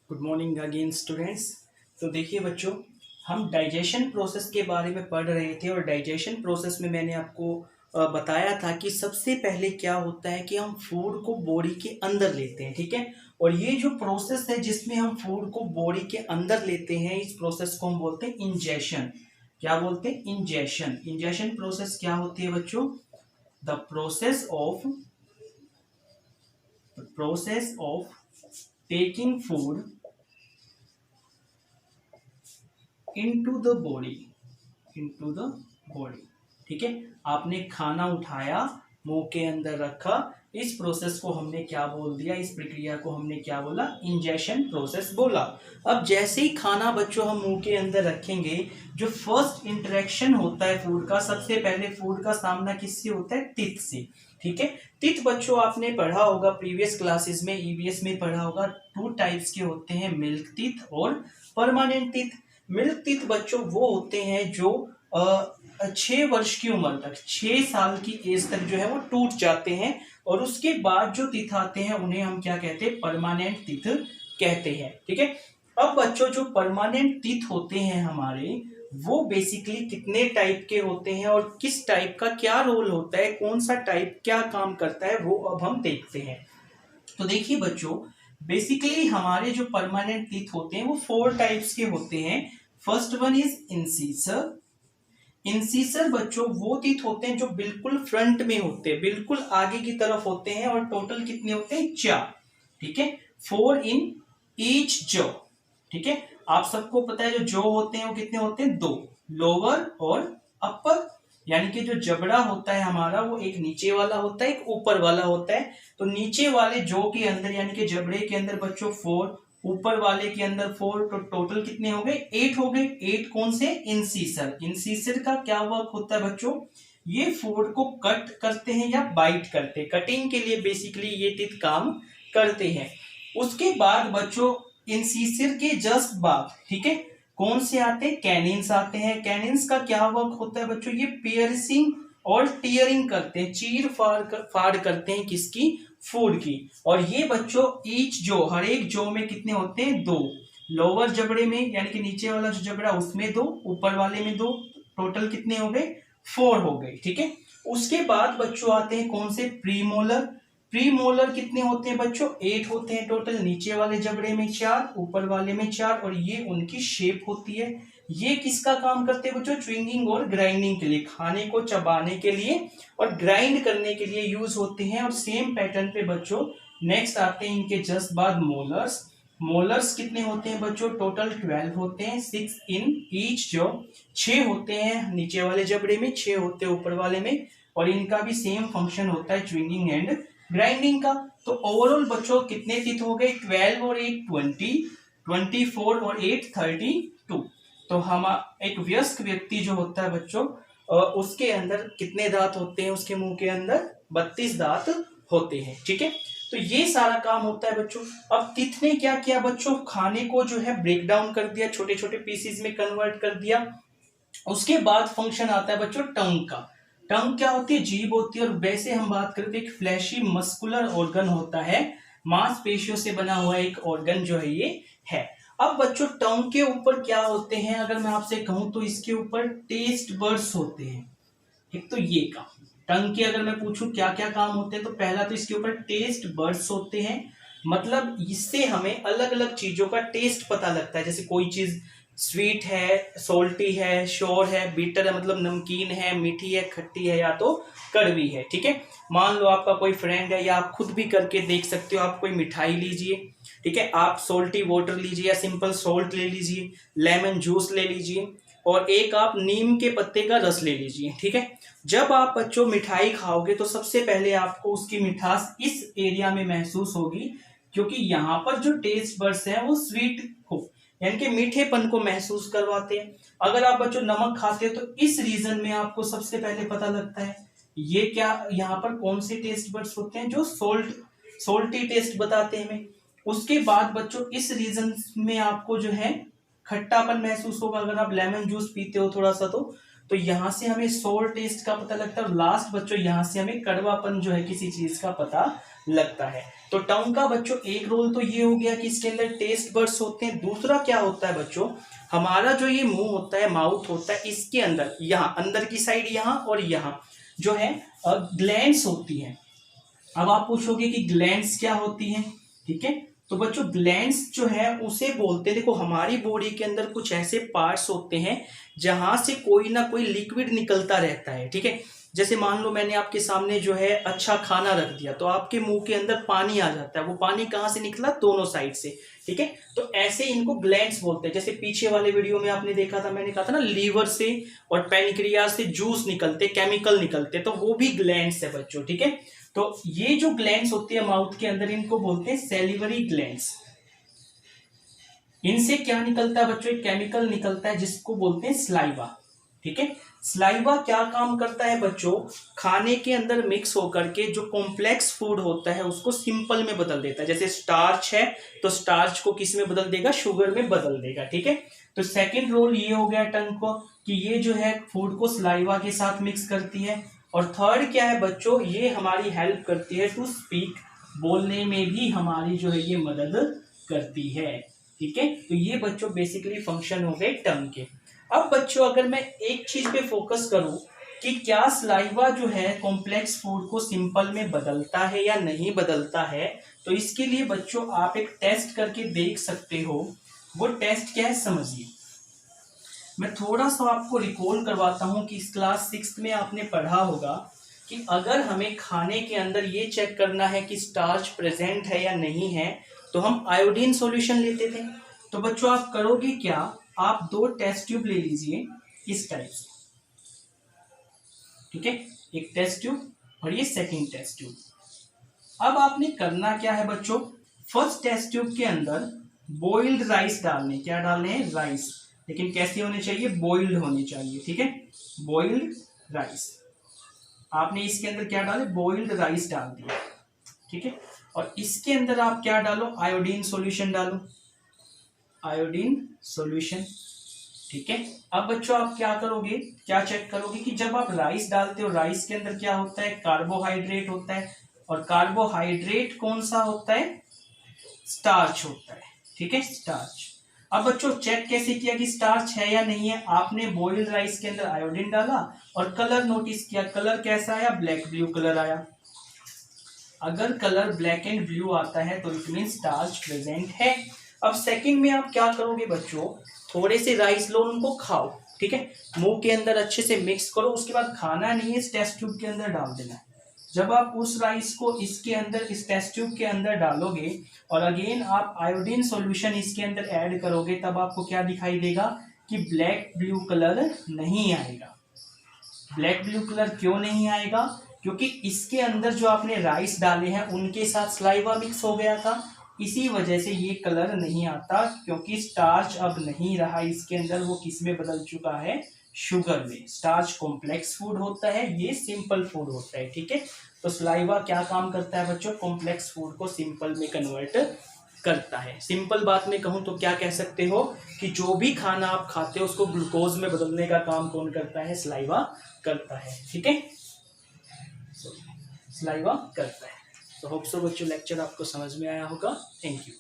Good morning again students. तो देखिए बच्चों, हम डाइजेशन प्रोसेस के बारे में पढ़ रहे थे और डाइजेशन प्रोसेस में मैंने आपको बताया था कि सबसे पहले क्या होता है कि हम फूड को बॉडी के अंदर लेते हैं, ठीक है। और ये जो प्रोसेस है जिसमें हम फूड को बॉडी के अंदर लेते हैं, इस प्रोसेस को हम बोलते हैं इंजेशन। क्या बोलते हैं? इंजेशन। इंजेशन प्रोसेस क्या होती है बच्चों? The process of taking food into the body, ठीक है। आपने खाना उठाया, मुंह के अंदर रखा, इस प्रोसेस को हमने क्या बोल दिया? इस प्रक्रिया को हमने क्या बोला? इंजेशन प्रोसेस बोला। अब जैसे ही खाना बच्चों हम मुंह के अंदर रखेंगे, जो फर्स्ट इंटरेक्शन होता है फूड का, सबसे पहले फूड का सामना किससे होता है? टीथ से, ठीक है। टीथ बच्चों आपने पढ़ा होगा प्रीवियस क्लासेस में, ईवीएस में पढ़ा होगा, 2 टाइप्स के होते हैं, मिल्क टीथ और परमानेंट टीथ। मिल्क टीथ बच्चों वो होते हैं जो 6 वर्ष की उम्र तक, 6 साल की एज तक जो है वो टूट जाते हैं, और उसके बाद जो टीथ आते हैं उन्हें हम क्या कहते हैं? परमानेंट टीथ कहते हैं, ठीक है। अब बच्चों जो परमानेंट टीथ होते हैं हमारे, वो बेसिकली कितने टाइप के होते हैं और किस टाइप का क्या रोल होता है, कौन सा टाइप क्या काम करता है, वो अब हम देखते हैं। तो देखिए बच्चों, बेसिकली हमारे जो परमानेंट टीथ होते हैं वो 4 टाइप्स के होते हैं। First one is incisor. Incisor बच्चों वो टीथ होते हैं जो बिल्कुल फ्रंट में होते हैं, बिल्कुल आगे की तरफ होते हैं, और टोटल कितने होते हैं? 4, ठीक है। 4 इन ईच जॉ, ठीक है। आप सबको पता है जो जॉ होते हैं वो कितने होते हैं? 2, लोअर और अपर। यानी कि जो जबड़ा होता है हमारा वो एक नीचे वाला होता है, एक ऊपर वाला होता है। तो नीचे वाले जॉ के अंदर यानी कि जबड़े के अंदर बच्चों 4, ऊपर वाले के अंदर 4, तो टोटल कितने हो गए? 8 हो गए। 8 कौन से? इंसीसर। इंसीसर का क्या वर्क होता है बच्चों? ये फूड को कट करते हैं या बाइट करते हैं, कटिंग के लिए बेसिकली ये टीथ काम करते हैं। उसके बाद बच्चों इंसीसर के जस्ट बाद, ठीक है, कौन से आते हैं? कैनिन्स आते हैं। कैनिन्स का क्या वर्क होता है बच्चों? ये पियर्सिंग और टीयरिंग करते हैं, चीर फाड़ करते हैं किसकी? फूड की। और ये बच्चों ईच जो, हर एक जो में कितने होते हैं? 2। लोअर जबड़े में यानी कि नीचे वाला जो जबड़ा उसमें 2, ऊपर वाले में 2, टोटल कितने हो गए? 4 हो गए, ठीक है। उसके बाद बच्चों आते हैं कौन से? प्रीमोलर। प्रीमोलर कितने होते हैं बच्चों? 8 होते हैं टोटल, नीचे वाले जबड़े में 4, ऊपर वाले में 4, और ये उनकी शेप होती है। ये किसका काम करते हैं बच्चों? च्युइंगिंग और ग्राइंडिंग के लिए, खाने को चबाने के लिए और ग्राइंड करने के लिए यूज होते हैं। और सेम पैटर्न पे बच्चों नेक्स्ट आते हैं इनके जस्ट बाद मोलर्स। मोलर्स कितने होते हैं बच्चों? टोटल 12 होते हैं, 6 इन ईच जो, 6 होते हैं नीचे वाले जबड़े में, 6 होते हैं ऊपर वाले में, और इनका भी सेम फंक्शन होता है च्युइंगिंग एंड ग्राइंडिंग का। तो ओवरऑल बच्चों कितने टीथ हो गए? 12 और 8 20, 24 और 8 32। तो हम एक वयस्क व्यक्ति जो होता है बच्चों, उसके अंदर कितने दांत होते हैं? उसके मुंह के अंदर 32 दांत होते हैं, ठीक है। तो ये सारा काम होता है बच्चों। अब टीथ ने क्या किया बच्चों? खाने को जो है ब्रेक डाउन कर दिया, छोटे छोटे पीसेस में कन्वर्ट कर दिया। उसके बाद फंक्शन आता है बच्चों टंग का। टंग क्या होती है? जीभ होती है। और वैसे हम बात करते हैं एक फ्लैशी मस्कुलर ऑर्गन होता है, मांसपेशियों से बना हुआ एक ऑर्गन जो है ये है। अब बच्चों टंग के ऊपर क्या होते हैं अगर मैं आपसे कहूं तो इसके ऊपर टेस्ट बर्ड्स होते हैं। एक तो ये काम, टंग के अगर मैं पूछूं क्या क्या काम होते हैं, तो पहला तो इसके ऊपर टेस्ट बर्ड्स होते हैं। मतलब इससे हमें अलग अलग चीजों का टेस्ट पता लगता है। जैसे कोई चीज स्वीट है, सोल्टी है, श्योर है, बीटर है, मतलब नमकीन है, मीठी है, खट्टी है, या तो कड़वी है, ठीक है। मान लो आपका कोई फ्रेंड है, या आप खुद भी करके देख सकते हो। आप कोई मिठाई लीजिए, ठीक है, आप सोल्टी वाटर लीजिए या सिंपल सोल्ट ले लीजिए, लेमन जूस ले लीजिए, और एक आप नीम के पत्ते का रस ले लीजिए, ठीक है। जब आप बच्चों मिठाई खाओगे तो सबसे पहले आपको उसकी मिठास इस एरिया में महसूस होगी, क्योंकि यहाँ पर जो टेस्ट बड्स हैं वो स्वीट को यानी कि मीठेपन को महसूस करवाते हैं। अगर आप बच्चों नमक खाते हो तो इस रीजन में आपको सबसे पहले पता लगता है ये क्या, यहाँ पर कौन से टेस्ट बड्स होते हैं जो सोल्टी टेस्ट बताते हैं हमें। उसके बाद बच्चों इस रीजन में आपको जो है खट्टापन महसूस होगा अगर आप लेमन जूस पीते हो थोड़ा सा, तो यहाँ से हमें सोर टेस्ट का पता लगता है। और लास्ट बच्चों यहाँ से हमें कड़वापन जो है किसी चीज का पता लगता है। तो टंग का बच्चों एक रोल तो ये हो गया कि इसके अंदर टेस्ट बड्स होते हैं। दूसरा क्या होता है बच्चों, हमारा जो ये मुंह होता है, माउथ होता है, इसके अंदर यहाँ अंदर की साइड यहाँ और यहाँ जो है ग्लैंड्स होती हैं। अब आप पूछोगे कि ग्लैंड्स क्या होती हैं, ठीक है। तो बच्चों ग्लैंड्स जो है उसे बोलते हैं, देखो हमारी बॉडी के अंदर कुछ ऐसे पार्ट्स होते हैं जहां से कोई ना कोई लिक्विड निकलता रहता है, ठीक है। जैसे मान लो मैंने आपके सामने जो है अच्छा खाना रख दिया, तो आपके मुंह के अंदर पानी आ जाता है। वो पानी कहाँ से निकला, दोनों साइड से, ठीक है। तो ऐसे इनको ग्लैंड्स बोलते हैं। जैसे पीछे वाले वीडियो में आपने देखा था, मैंने कहा था ना लीवर से और पैनक्रियाज से जूस निकलते, केमिकल निकलते, तो वो भी ग्लैंड्स है बच्चों, ठीक है। तो ये जो ग्लैंड्स होती है माउथ के अंदर, इनको बोलते हैं सैलिवरी ग्लैंड्स। इनसे क्या निकलता है बच्चों, एक केमिकल निकलता है जिसको बोलते हैं स्लाइवा, ठीक है। स्लाइवा क्या काम करता है बच्चों, खाने के अंदर मिक्स होकर के जो कॉम्प्लेक्स फूड होता है उसको सिंपल में बदल देता है। जैसे स्टार्च है तो स्टार्च को किस में बदल देगा, शुगर में बदल देगा, ठीक है। तो सेकंड रोल ये हो गया टंग को कि ये जो है फूड को स्लाइवा के साथ मिक्स करती है। और थर्ड क्या है बच्चों, ये हमारी हेल्प करती है टू स्पीक, बोलने में भी हमारी जो है ये मदद करती है, ठीक है। तो ये बच्चों बेसिकली फंक्शन हो गए टंग के। अब बच्चों अगर मैं एक चीज पे फोकस करूं कि क्या स्लाइवा जो है कॉम्प्लेक्स फूड को सिंपल में बदलता है या नहीं बदलता है, तो इसके लिए बच्चों आप एक टेस्ट करके देख सकते हो। वो टेस्ट क्या है समझिए। मैं थोड़ा सा आपको रिकॉल करवाता हूं कि इस क्लास 6 में आपने पढ़ा होगा कि अगर हमें खाने के अंदर ये चेक करना है कि स्टार्च प्रेजेंट है या नहीं है, तो हम आयोडीन सॉल्यूशन लेते थे। तो बच्चों आप करोगे क्या, आप 2 टेस्ट ट्यूब ले लीजिए इस टाइप से, ठीक है। एक टेस्ट ट्यूब और ये सेकंड टेस्ट ट्यूब। अब आपने करना क्या है बच्चों, फर्स्ट टेस्ट ट्यूब के अंदर बॉइल्ड राइस डालने, क्या डालने हैं, राइस, लेकिन कैसे होने चाहिए, बॉइल्ड होने चाहिए, ठीक है। बॉइल्ड राइस आपने इसके अंदर क्या डाले, बॉइल्ड राइस डाल दिया, ठीक है। और इसके अंदर आप क्या डालो, आयोडीन सॉल्यूशन डालो, आयोडीन सॉल्यूशन, ठीक है। अब बच्चों आप क्या करोगे, क्या चेक करोगे कि जब आप राइस डालते हो, राइस के अंदर क्या होता है, कार्बोहाइड्रेट होता है। और कार्बोहाइड्रेट कौन सा होता है, स्टार्च होता है, ठीक है, स्टार्च। अब बच्चों चेक कैसे किया कि स्टार्च है या नहीं है, आपने बॉइल्ड राइस के अंदर आयोडीन डाला और कलर नोटिस किया, कलर कैसा आया, ब्लैक ब्लू कलर आया। अगर कलर ब्लैक एंड ब्लू आता है तो इट मीन स्टार्च प्रेजेंट है। अब सेकंड में आप क्या करोगे बच्चों, थोड़े से राइस लो, उनको खाओ, ठीक है, मुंह के अंदर अच्छे से मिक्स करो। उसके बाद खाना नहीं है, इस टेस्ट ट्यूब के अंदर डाल देना है। जब आप उस राइस को इसके अंदर, इस टेस्ट ट्यूब के अंदर डालोगे और अगेन आप आयोडीन सॉल्यूशन इसके अंदर ऐड करोगे, तब आपको क्या दिखाई देगा कि ब्लैक ब्लू कलर नहीं आएगा। ब्लैक ब्लू कलर क्यों नहीं आएगा, क्योंकि इसके अंदर जो आपने राइस डाले हैं उनके साथ स्लाइवा मिक्स हो गया था, इसी वजह से ये कलर नहीं आता। क्योंकि स्टार्च अब नहीं रहा इसके अंदर, वो किस में बदल चुका है, शुगर में। स्टार्च कॉम्प्लेक्स फूड होता है, ये सिंपल फूड होता है, ठीक है। तो स्लाइवा क्या काम करता है बच्चों, कॉम्प्लेक्स फूड को सिंपल में कन्वर्ट करता है। सिंपल बात में कहूं तो क्या कह सकते हो कि जो भी खाना आप खाते हो उसको ग्लूकोज में बदलने का काम कौन करता है, स्लाइवा करता है, ठीक है, स्लाइवा करता है। तो होप सो बच्चों लेक्चर आपको समझ में आया होगा। Thank you.